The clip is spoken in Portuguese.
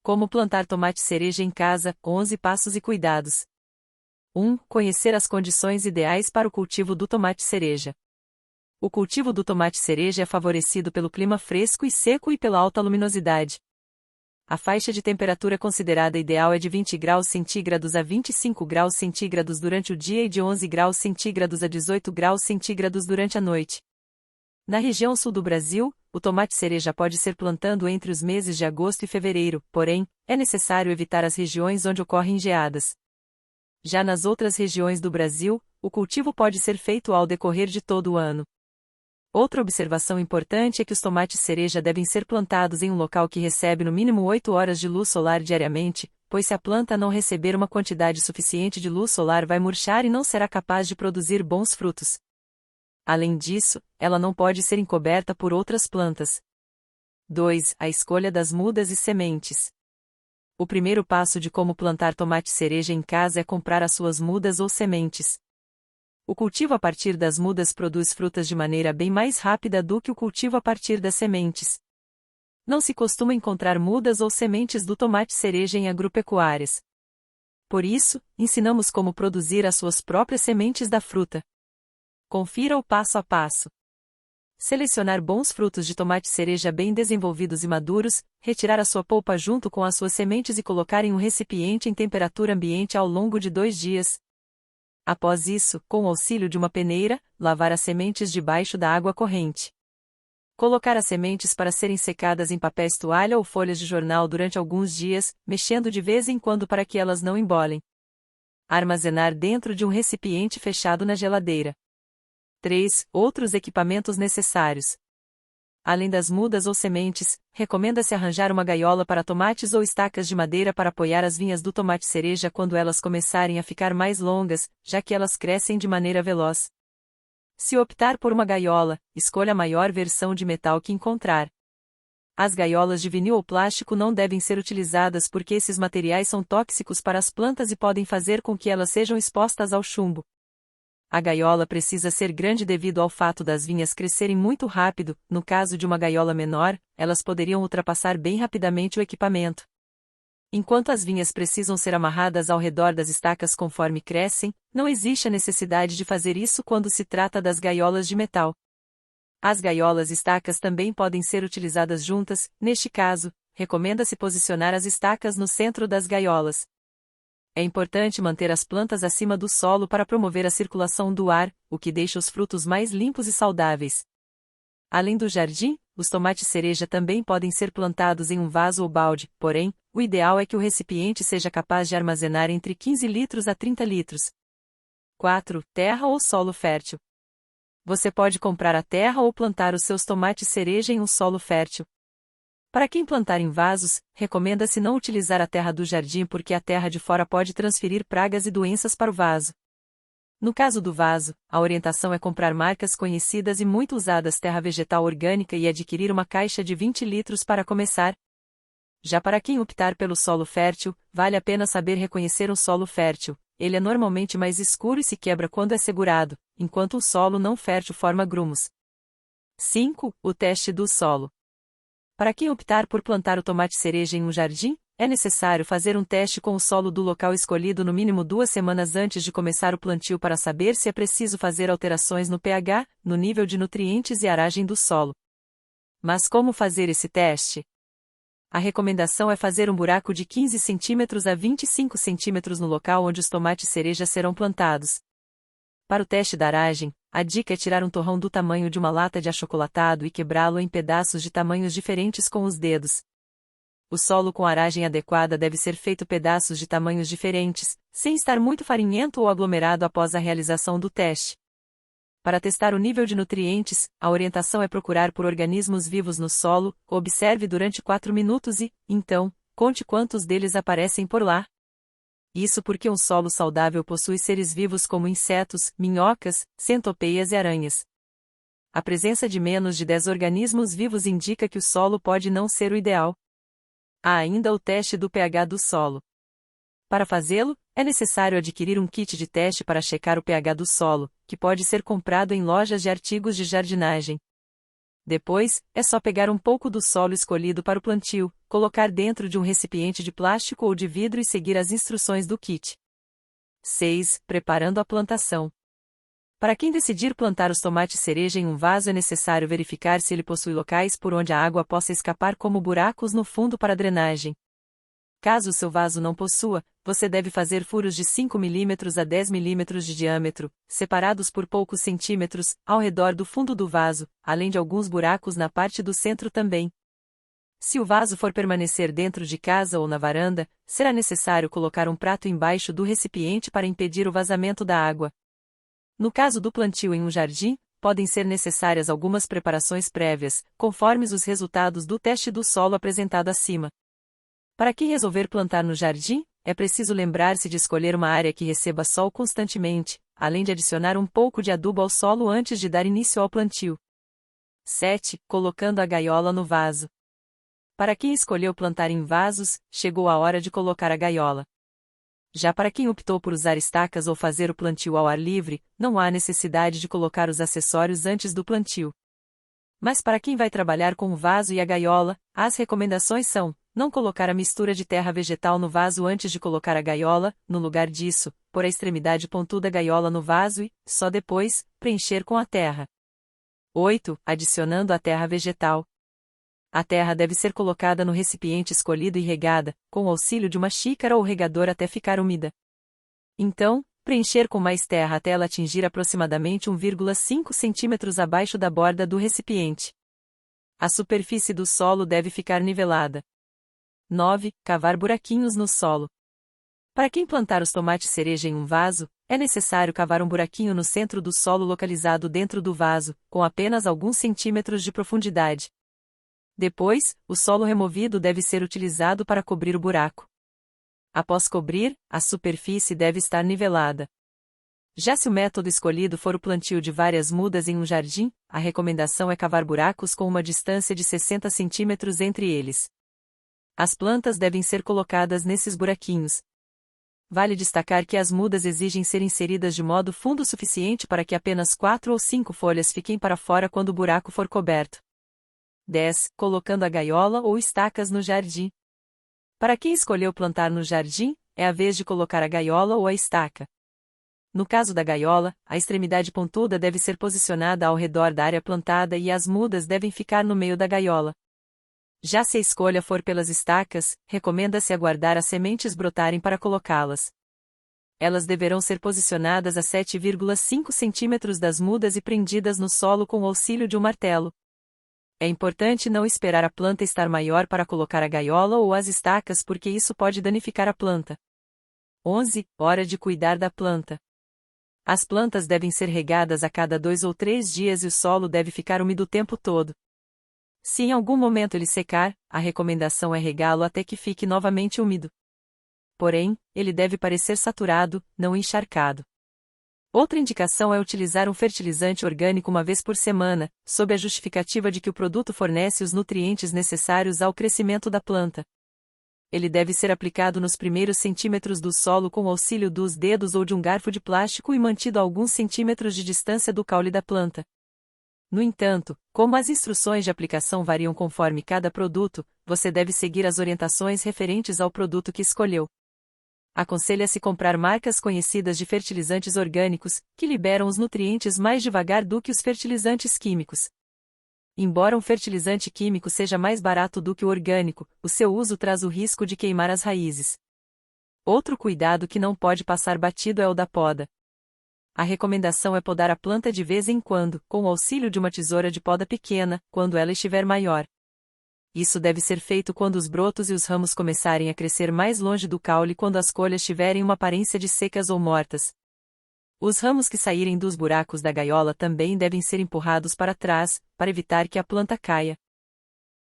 Como plantar tomate cereja em casa, 11 passos e cuidados. 1. Conhecer as condições ideais para o cultivo do tomate cereja. O cultivo do tomate cereja é favorecido pelo clima fresco e seco e pela alta luminosidade. A faixa de temperatura considerada ideal é de 20 graus centígrados a 25 graus centígrados durante o dia e de 11 graus centígrados a 18 graus centígrados durante a noite. Na região sul do Brasil, o tomate cereja pode ser plantado entre os meses de agosto e fevereiro, porém, é necessário evitar as regiões onde ocorrem geadas. Já nas outras regiões do Brasil, o cultivo pode ser feito ao decorrer de todo o ano. Outra observação importante é que os tomates cereja devem ser plantados em um local que recebe no mínimo 8 horas de luz solar diariamente, pois se a planta não receber uma quantidade suficiente de luz solar vai murchar e não será capaz de produzir bons frutos. Além disso, ela não pode ser encoberta por outras plantas. 2. A escolha das mudas e sementes. O primeiro passo de como plantar tomate cereja em casa é comprar as suas mudas ou sementes. O cultivo a partir das mudas produz frutas de maneira bem mais rápida do que o cultivo a partir das sementes. Não se costuma encontrar mudas ou sementes do tomate cereja em agropecuárias. Por isso, ensinamos como produzir as suas próprias sementes da fruta. Confira o passo a passo. Selecionar bons frutos de tomate cereja bem desenvolvidos e maduros, retirar a sua polpa junto com as suas sementes e colocar em um recipiente em temperatura ambiente ao longo de 2 dias. Após isso, com o auxílio de uma peneira, lavar as sementes debaixo da água corrente. Colocar as sementes para serem secadas em papéis toalha ou folhas de jornal durante alguns dias, mexendo de vez em quando para que elas não embolem. Armazenar dentro de um recipiente fechado na geladeira. 3. Outros equipamentos necessários. Além das mudas ou sementes, recomenda-se arranjar uma gaiola para tomates ou estacas de madeira para apoiar as vinhas do tomate cereja quando elas começarem a ficar mais longas, já que elas crescem de maneira veloz. Se optar por uma gaiola, escolha a maior versão de metal que encontrar. As gaiolas de vinil ou plástico não devem ser utilizadas porque esses materiais são tóxicos para as plantas e podem fazer com que elas sejam expostas ao chumbo. A gaiola precisa ser grande devido ao fato das vinhas crescerem muito rápido. No caso de uma gaiola menor, elas poderiam ultrapassar bem rapidamente o equipamento. Enquanto as vinhas precisam ser amarradas ao redor das estacas conforme crescem, não existe a necessidade de fazer isso quando se trata das gaiolas de metal. As gaiolas e estacas também podem ser utilizadas juntas. Neste caso, recomenda-se posicionar as estacas no centro das gaiolas. É importante manter as plantas acima do solo para promover a circulação do ar, o que deixa os frutos mais limpos e saudáveis. Além do jardim, os tomates cereja também podem ser plantados em um vaso ou balde, porém, o ideal é que o recipiente seja capaz de armazenar entre 15 litros a 30 litros. 4. Terra ou solo fértil. Você pode comprar a terra ou plantar os seus tomates cereja em um solo fértil. Para quem plantar em vasos, recomenda-se não utilizar a terra do jardim porque a terra de fora pode transferir pragas e doenças para o vaso. No caso do vaso, a orientação é comprar marcas conhecidas e muito usadas terra vegetal orgânica e adquirir uma caixa de 20 litros para começar. Já para quem optar pelo solo fértil, vale a pena saber reconhecer um solo fértil. Ele é normalmente mais escuro e se quebra quando é segurado, enquanto o solo não fértil forma grumos. 5. O teste do solo. Para quem optar por plantar o tomate cereja em um jardim, é necessário fazer um teste com o solo do local escolhido no mínimo 2 semanas antes de começar o plantio para saber se é preciso fazer alterações no pH, no nível de nutrientes e aragem do solo. Mas como fazer esse teste? A recomendação é fazer um buraco de 15 cm a 25 cm no local onde os tomates cereja serão plantados. Para o teste da aragem, a dica é tirar um torrão do tamanho de uma lata de achocolatado e quebrá-lo em pedaços de tamanhos diferentes com os dedos. O solo com aragem adequada deve ser feito pedaços de tamanhos diferentes, sem estar muito farinhento ou aglomerado após a realização do teste. Para testar o nível de nutrientes, a orientação é procurar por organismos vivos no solo, observe durante 4 minutos e, então, conte quantos deles aparecem por lá. Isso porque um solo saudável possui seres vivos como insetos, minhocas, centopeias e aranhas. A presença de menos de 10 organismos vivos indica que o solo pode não ser o ideal. Há ainda o teste do pH do solo. Para fazê-lo, é necessário adquirir um kit de teste para checar o pH do solo, que pode ser comprado em lojas de artigos de jardinagem. Depois, é só pegar um pouco do solo escolhido para o plantio, colocar dentro de um recipiente de plástico ou de vidro e seguir as instruções do kit. 6. Preparando a plantação. Para quem decidir plantar os tomates cereja em um vaso, é necessário verificar se ele possui locais por onde a água possa escapar, como buracos no fundo para drenagem. Caso o seu vaso não possua, você deve fazer furos de 5 mm a 10 mm de diâmetro, separados por poucos centímetros, ao redor do fundo do vaso, além de alguns buracos na parte do centro também. Se o vaso for permanecer dentro de casa ou na varanda, será necessário colocar um prato embaixo do recipiente para impedir o vazamento da água. No caso do plantio em um jardim, podem ser necessárias algumas preparações prévias, conforme os resultados do teste do solo apresentado acima. Para quem resolver plantar no jardim, é preciso lembrar-se de escolher uma área que receba sol constantemente, além de adicionar um pouco de adubo ao solo antes de dar início ao plantio. 7. Colocando a gaiola no vaso. Para quem escolheu plantar em vasos, chegou a hora de colocar a gaiola. Já para quem optou por usar estacas ou fazer o plantio ao ar livre, não há necessidade de colocar os acessórios antes do plantio. Mas para quem vai trabalhar com o vaso e a gaiola, as recomendações são: não colocar a mistura de terra vegetal no vaso antes de colocar a gaiola, no lugar disso, pôr a extremidade pontuda da gaiola no vaso e, só depois, preencher com a terra. 8. Adicionando a terra vegetal. A terra deve ser colocada no recipiente escolhido e regada, com o auxílio de uma xícara ou regador até ficar úmida. Então, preencher com mais terra até ela atingir aproximadamente 1,5 cm abaixo da borda do recipiente. A superfície do solo deve ficar nivelada. 9. Cavar buraquinhos no solo. Para quem plantar os tomates cereja em um vaso, é necessário cavar um buraquinho no centro do solo localizado dentro do vaso, com apenas alguns centímetros de profundidade. Depois, o solo removido deve ser utilizado para cobrir o buraco. Após cobrir, a superfície deve estar nivelada. Já se o método escolhido for o plantio de várias mudas em um jardim, a recomendação é cavar buracos com uma distância de 60 centímetros entre eles. As plantas devem ser colocadas nesses buraquinhos. Vale destacar que as mudas exigem ser inseridas de modo fundo suficiente para que apenas 4 ou 5 folhas fiquem para fora quando o buraco for coberto. 10. Colocando a gaiola ou estacas no jardim. Para quem escolheu plantar no jardim, é a vez de colocar a gaiola ou a estaca. No caso da gaiola, a extremidade pontuda deve ser posicionada ao redor da área plantada e as mudas devem ficar no meio da gaiola. Já se a escolha for pelas estacas, recomenda-se aguardar as sementes brotarem para colocá-las. Elas deverão ser posicionadas a 7,5 cm das mudas e prendidas no solo com o auxílio de um martelo. É importante não esperar a planta estar maior para colocar a gaiola ou as estacas, porque isso pode danificar a planta. 11. Hora de cuidar da planta. As plantas devem ser regadas a cada 2 ou 3 dias e o solo deve ficar úmido o tempo todo. Se em algum momento ele secar, a recomendação é regá-lo até que fique novamente úmido. Porém, ele deve parecer saturado, não encharcado. Outra indicação é utilizar um fertilizante orgânico uma vez por semana, sob a justificativa de que o produto fornece os nutrientes necessários ao crescimento da planta. Ele deve ser aplicado nos primeiros centímetros do solo com o auxílio dos dedos ou de um garfo de plástico e mantido a alguns centímetros de distância do caule da planta. No entanto, como as instruções de aplicação variam conforme cada produto, você deve seguir as orientações referentes ao produto que escolheu. Aconselha-se comprar marcas conhecidas de fertilizantes orgânicos, que liberam os nutrientes mais devagar do que os fertilizantes químicos. Embora um fertilizante químico seja mais barato do que o orgânico, o seu uso traz o risco de queimar as raízes. Outro cuidado que não pode passar batido é o da poda. A recomendação é podar a planta de vez em quando, com o auxílio de uma tesoura de poda pequena, quando ela estiver maior. Isso deve ser feito quando os brotos e os ramos começarem a crescer mais longe do caule e quando as folhas tiverem uma aparência de secas ou mortas. Os ramos que saírem dos buracos da gaiola também devem ser empurrados para trás, para evitar que a planta caia.